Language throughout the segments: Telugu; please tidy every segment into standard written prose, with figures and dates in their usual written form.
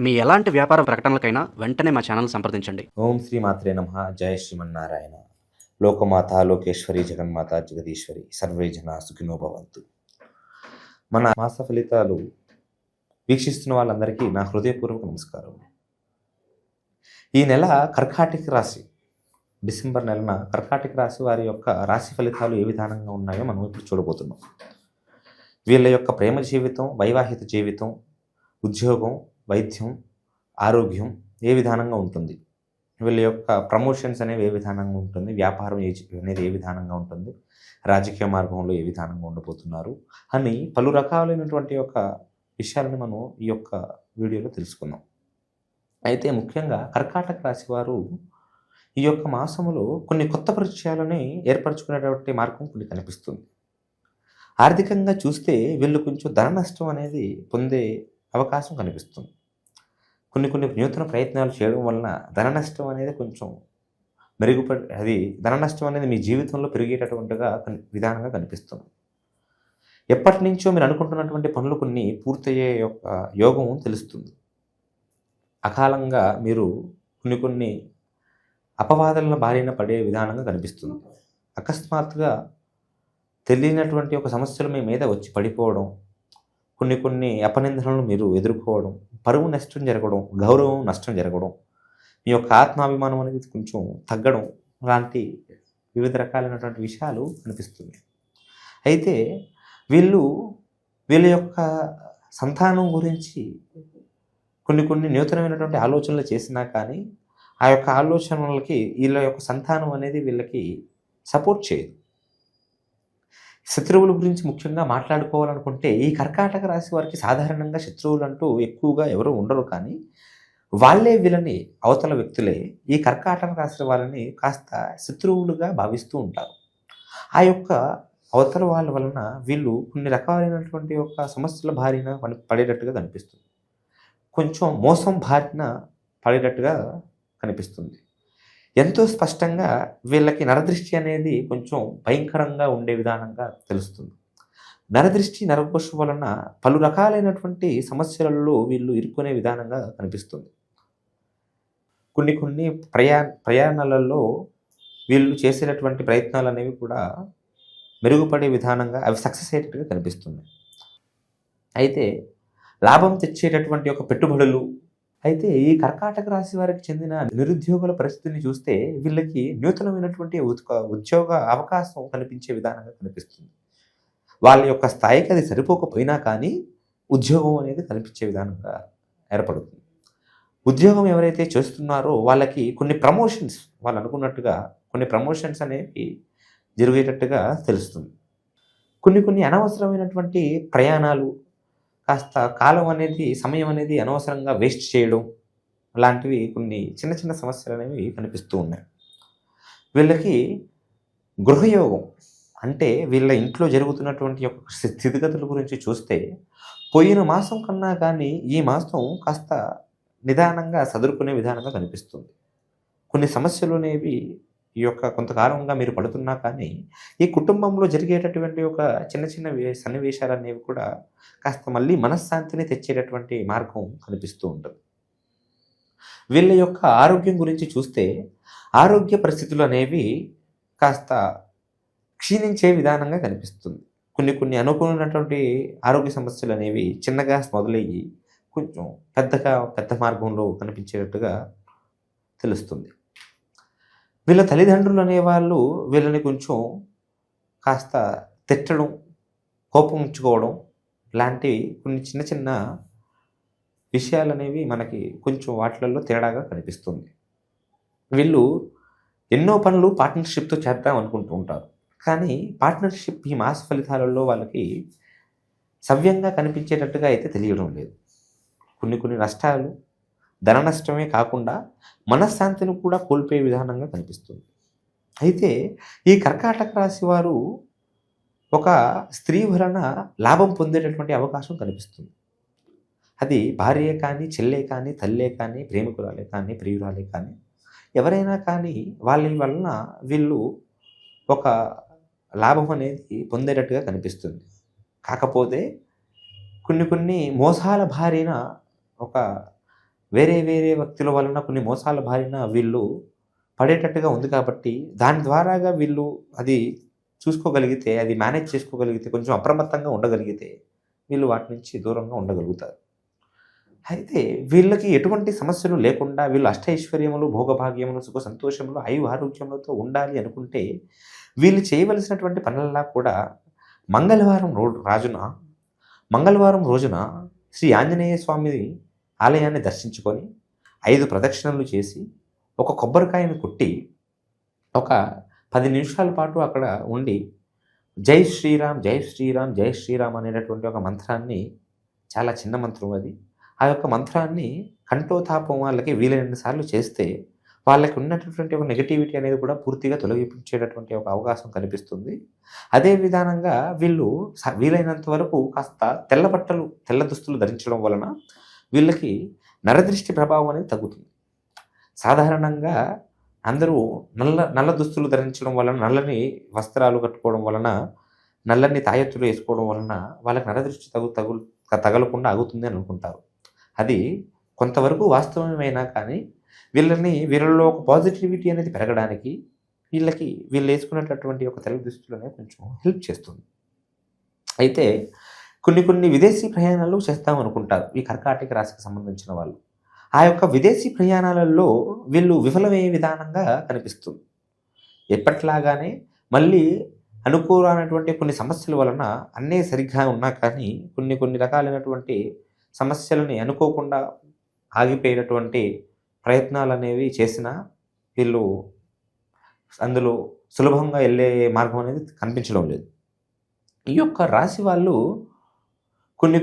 మీ ఎలాంటి వ్యాపార ప్రకటనలకైనా వెంటనే మా ఛానల్ సంప్రదించండి. ఓం శ్రీ మాత్రే నమః. జయ శ్రీమన్నారాయణ. లోకమాత లోకేశ్వరి జగన్మాత జగదీశ్వరి సర్వే జన సుఖినో భవంతు. మన మాస ఫలితాలు వీక్షిస్తున్న వాళ్ళందరికీ నా హృదయపూర్వక నమస్కారం. ఈ నెల కర్కాటక రాశి, డిసెంబర్ నెలన కర్కాటక రాశి వారి యొక్క రాశి ఫలితాలు ఏ విధానంగా ఉన్నాయో మనం ఇప్పుడు చూడబోతున్నాం. వీళ్ళ యొక్క ప్రేమ జీవితం, వైవాహిక జీవితం, ఉద్యోగం, వైద్యం, ఆరోగ్యం ఏ విధానంగా ఉంటుంది, వీళ్ళ యొక్క ప్రమోషన్స్ అనేవి ఏ విధానంగా ఉంటుంది, వ్యాపారం అనేది ఏ విధానంగా ఉంటుంది, రాజకీయ మార్గంలో ఏ విధానంగా ఉండబోతున్నారు అని పలు రకాలైనటువంటి యొక్క విషయాలను మనం ఈ యొక్క వీడియోలో తెలుసుకుందాం. అయితే ముఖ్యంగా కర్కాటక రాశి వారు ఈ యొక్క మాసంలో కొన్ని కొత్త పరిచయాలని ఏర్పరచుకునేటువంటి మార్గం కొన్ని కనిపిస్తుంది. ఆర్థికంగా చూస్తే వీళ్ళు కొంచెం ధన నష్టం అనేది పొందే అవకాశం కనిపిస్తుంది. కొన్ని నూతన ప్రయత్నాలు చేయడం వలన ధన నష్టం అనేది కొంచెం ధన నష్టం అనేది మీ జీవితంలో పెరిగేటటువంటిగా విధానంగా కనిపిస్తుంది. ఎప్పటి నుంచో మీరు అనుకుంటున్నటువంటి పనులు కొన్ని పూర్తయ్యే యొక్క యోగం తెలుస్తుంది. అకాలంగా మీరు కొన్ని అపవాదాల బారిన పడే విధానంగా కనిపిస్తుంది. అకస్మాత్తుగా తెలియనటువంటి ఒక సమస్యలు మీ మీద వచ్చి పడిపోవడం, కొన్ని అపనిందనలు మీరు ఎదుర్కోవడం, పరువు నష్టం జరగడం, గౌరవం నష్టం జరగడం, మీ యొక్క ఆత్మాభిమానం అనేది కొంచెం తగ్గడం లాంటి వివిధ రకాలైనటువంటి విషయాలు కనిపిస్తుంది. అయితే వీళ్ళ యొక్క సంతానం గురించి కొన్ని నూతనమైనటువంటి ఆలోచనలు చేసినా కానీ ఆ యొక్క ఆలోచనలకి వీళ్ళ యొక్క సంతానం అనేది వీళ్ళకి సపోర్ట్ చేయదు. శత్రువుల గురించి ముఖ్యంగా మాట్లాడుకోవాలనుకుంటే ఈ కర్కాటక రాశి వారికి సాధారణంగా శత్రువులు అంటూ ఎక్కువగా ఎవరు ఉండరు, కానీ వాళ్ళే వీళ్ళని, అవతల వ్యక్తులే ఈ కర్కాటక రాశి వాళ్ళని కాస్త శత్రువులుగా భావిస్తూ ఉంటారు. ఆ యొక్క అవతల వాళ్ళ వలన వీళ్ళు కొన్ని రకాలైనటువంటి యొక్క సమస్యల బారిన పడేటట్టుగా కనిపిస్తుంది. కొంచెం మోసం బారిన పడేటట్టుగా కనిపిస్తుంది. ఎంతో స్పష్టంగా వీళ్ళకి నరదృష్టి అనేది కొంచెం భయంకరంగా ఉండే విధానంగా తెలుస్తుంది. నరదృష్టి, నరఘోష వలన పలు రకాలైనటువంటి సమస్యలలో వీళ్ళు ఇరుక్కునే విధానంగా కనిపిస్తుంది. కొన్ని ప్రయాణాలలో వీళ్ళు చేసేటటువంటి ప్రయత్నాలు అనేవి కూడా మెరుగుపడే విధానంగా అవి సక్సెస్ అయ్యేటట్టుగా కనిపిస్తున్నాయి. అయితే లాభం తెచ్చేటటువంటి ఒక పెట్టుబడులు, అయితే ఈ కర్కాటక రాశి వారికి చెందిన నిరుద్యోగుల పరిస్థితిని చూస్తే వీళ్ళకి నూతనమైనటువంటి ఉద్యోగ అవకాశం కనిపించే విధానంగా కనిపిస్తుంది. వాళ్ళ యొక్క స్థాయికి అది సరిపోకపోయినా కానీ ఉద్యోగం అనేది కనిపించే విధానంగా ఏర్పడుతుంది. ఉద్యోగం ఎవరైతే చేస్తున్నారో వాళ్ళకి కొన్ని ప్రమోషన్స్, వాళ్ళు అనుకున్నట్టుగా కొన్ని ప్రమోషన్స్ అనేవి జరిగేటట్టుగా తెలుస్తుంది. కొన్ని అనవసరమైనటువంటి ప్రయాణాలు, కాస్త కాలం అనేది, సమయం అనేది అనవసరంగా వేస్ట్ చేయడం లాంటివి కొన్ని చిన్న సమస్యలు అనేవి కనిపిస్తూ ఉన్నాయి. వీళ్ళకి గృహయోగం అంటే వీళ్ళ ఇంట్లో జరుగుతున్నటువంటి యొక్క స్థితిగతుల గురించి చూస్తే పోయిన మాసం కన్నా కానీ ఈ మాసం కాస్త నిదానంగా సదురుకునే విధానంగా కనిపిస్తుంది. కొన్ని సమస్యలు అనేవి ఈ యొక్క కొంతకాలంగా మీరు పడుతున్నా కానీ ఈ కుటుంబంలో జరిగేటటువంటి ఒక చిన్న సన్నివేశాలు అనేవి కూడా కాస్త మళ్ళీ మనశ్శాంతిని తెచ్చేటటువంటి మార్గం కనిపిస్తూ ఉంటుంది. వీళ్ళ యొక్క ఆరోగ్యం గురించి చూస్తే ఆరోగ్య పరిస్థితులు అనేవి కాస్త క్షీణించే విధానంగా కనిపిస్తుంది. కొన్ని అనుకున్నటువంటి ఆరోగ్య సమస్యలు అనేవి చిన్నగా మొదలయ్యి కొంచెం పెద్ద మార్గంలో కనిపించేటట్టుగా తెలుస్తుంది. వీళ్ళ తల్లిదండ్రులు అనేవాళ్ళు వీళ్ళని కొంచెం కాస్త తిట్టడం, కోపం ఉంచుకోవడం లాంటి కొన్ని చిన్న విషయాలు అనేవి మనకి కొంచెం వాటిలలో తేడాగా కనిపిస్తుంది. వీళ్ళు ఎన్నో పనులు పార్ట్నర్షిప్తో చేద్దాం అనుకుంటూ ఉంటారు, కానీ పార్ట్నర్షిప్ ఈ మాస ఫలితాలలో వాళ్ళకి సవ్యంగా కనిపించేటట్టుగా అయితే తెలియడం లేదు. కొన్ని నష్టాలు, ధన నష్టమే కాకుండా మనశ్శాంతిని కూడా కోల్పోయే విధానంగా కనిపిస్తుంది. అయితే ఈ కర్కాటక రాశి వారు ఒక స్త్రీ వలన లాభం పొందేటటువంటి అవకాశం కనిపిస్తుంది. అది భార్యే కానీ, చెల్లె కానీ, తల్లే కానీ, ప్రేమికురాలే కానీ, ప్రియురాలే కానీ, ఎవరైనా కానీ వాళ్ళ వలన వీళ్ళు ఒక లాభం అనేది పొందేటట్టుగా కనిపిస్తుంది. కాకపోతే కొన్ని మోసాల బారిన ఒక వేరే వేరే వ్యక్తుల వలన కొన్ని మోసాల బారిన వీళ్ళు పడేటట్టుగా ఉంది కాబట్టి దాని ద్వారాగా వీళ్ళు అది చూసుకోగలిగితే, అది మేనేజ్ చేసుకోగలిగితే, కొంచెం అప్రమత్తంగా ఉండగలిగితే వీళ్ళు వాటి నుంచి దూరంగా ఉండగలుగుతారు. అయితే వీళ్ళకి ఎటువంటి సమస్యలు లేకుండా వీళ్ళు అష్టైశ్వర్యములు, భోగభాగ్యములు, సుఖ సంతోషములు, ఆరోగ్యములతో ఉండాలి అనుకుంటే వీళ్ళు చేయవలసినటువంటి పనులలా కూడా మంగళవారం రోజున శ్రీ ఆంజనేయ స్వామి ఆలయాన్ని దర్శించుకొని 5 ప్రదక్షిణలు చేసి ఒక కొబ్బరికాయను కొట్టి ఒక 10 నిమిషాల పాటు అక్కడ ఉండి జై శ్రీరామ్ జై శ్రీరామ్ జై శ్రీరామ్ అనేటటువంటి ఒక మంత్రాన్ని, చాలా చిన్న మంత్రం అది, ఆ యొక్క మంత్రాన్ని కంఠోతాపం వాళ్ళకి వీలైన సార్లు చేస్తే వాళ్ళకి ఉన్నటువంటి ఒక నెగటివిటీ అనేది కూడా పూర్తిగా తొలగించేటటువంటి ఒక అవకాశం కనిపిస్తుంది. అదే విధానంగా వీళ్ళు వీలైనంత వరకు కాస్త తెల్ల దుస్తులు ధరించడం వలన వీళ్ళకి నరదృష్టి ప్రభావం అనేది తగ్గుతుంది. సాధారణంగా అందరూ నల్ల దుస్తులు ధరించడం వలన, నల్లని వస్త్రాలు కట్టుకోవడం వలన, నల్లని తాయెత్తులు వేసుకోవడం వలన వాళ్ళకి నరదృష్టి తగలకుండా ఆగుతుంది అని అనుకుంటారు. అది కొంతవరకు వాస్తవమైనా కానీ వీళ్ళలో ఒక పాజిటివిటీ అనేది పెరగడానికి వీళ్ళు వేసుకునేటటువంటి ఒక తెల్ల దుస్తులు అనేది కొంచెం హెల్ప్ చేస్తుంది. అయితే కొన్ని విదేశీ ప్రయాణాలు చేస్తామనుకుంటారు ఈ కర్కాటక రాశికి సంబంధించిన వాళ్ళు. ఆ యొక్క విదేశీ ప్రయాణాలలో వీళ్ళు విఫలమయ్యే విధానంగా కనిపిస్తుంది. ఎప్పట్లాగానే మళ్ళీ అనుకూలమైనటువంటి కొన్ని సమస్యల వలన అన్నీ సరిగ్గా ఉన్నా కానీ కొన్ని రకాలైనటువంటి సమస్యలని అనుకోకుండా ఆగిపోయినటువంటి ప్రయత్నాలు అనేవి చేసినా వీళ్ళు అందులో సులభంగా వెళ్ళే మార్గం అనేది కనిపించడం లేదు. ఈ యొక్క రాశి వాళ్ళు కొన్ని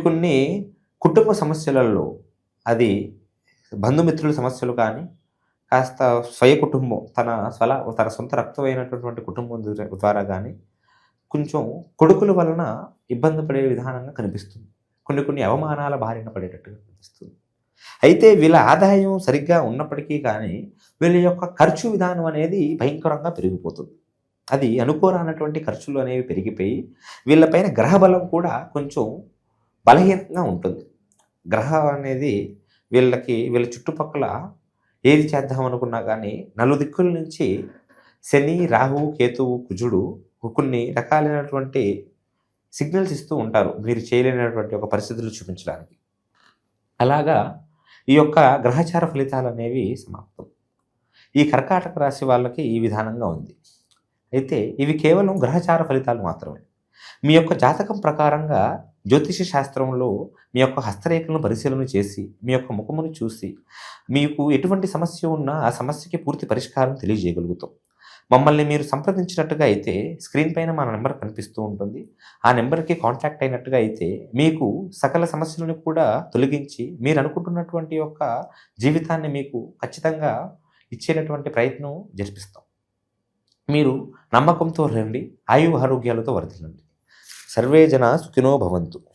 కుటుంబ సమస్యలలో, అది బంధుమిత్రుల సమస్యలు కానీ, కాస్త స్వయ కుటుంబం తన సొంత రక్తమైనటువంటి కుటుంబం ద్వారా కానీ కొంచెం కొడుకుల వలన ఇబ్బంది పడే విధానంగా కనిపిస్తుంది. కొన్ని అవమానాల బారిన పడేటట్టుగా కనిపిస్తుంది. అయితే వీళ్ళ ఆదాయం సరిగ్గా ఉన్నప్పటికీ కానీ వీళ్ళ యొక్క ఖర్చు విధానం అనేది భయంకరంగా పెరిగిపోతుంది. అది అనుకోరానటువంటి ఖర్చులు అనేవి పెరిగిపోయి వీళ్ళపైన గ్రహబలం కూడా కొంచెం బలహీనంగా ఉంటుంది. గ్రహం అనేది వీళ్ళ చుట్టుపక్కల ఏది చేద్దాం అనుకున్నా కానీ నలుదిక్కుల నుంచి శని, రాహు, కేతువు, కుజుడు కొన్ని రకాలైనటువంటి సిగ్నల్స్ ఇస్తూ ఉంటారు మీరు చేయలేనటువంటి ఒక పరిస్థితులు చూపించడానికి. అలాగా ఈ యొక్క గ్రహచార ఫలితాలు అనేవి సమాప్తం. ఈ కర్కాటక రాశి వాళ్ళకి ఈ విధానంగా ఉంది. అయితే ఇవి కేవలం గ్రహచార ఫలితాలు మాత్రమే. మీ యొక్క జాతకం ప్రకారంగా జ్యోతిష శాస్త్రంలో మీ యొక్క హస్తరేఖలను పరిశీలన చేసి మీ యొక్క ముఖమును చూసి మీకు ఎటువంటి సమస్య ఉన్నా ఆ సమస్యకి పూర్తి పరిష్కారం తెలియజేయగలుగుతాం. మమ్మల్ని మీరు సంప్రదించినట్టుగా అయితే స్క్రీన్ పైన మన నెంబర్ కనిపిస్తూ ఉంటుంది. ఆ నెంబర్కి కాంటాక్ట్ అయినట్టుగా అయితే మీకు సకల సమస్యలను కూడా తొలగించి మీరు అనుకుంటున్నటువంటి యొక్క జీవితాన్ని మీకు ఖచ్చితంగా ఇచ్చేటటువంటి ప్రయత్నం జరిపిస్తాం. మీరు నమ్మకంతో రండి, ఆరోగ్యాలతో వర్ధిల్లండి. సర్వే జనా సుఖినో భవంతు.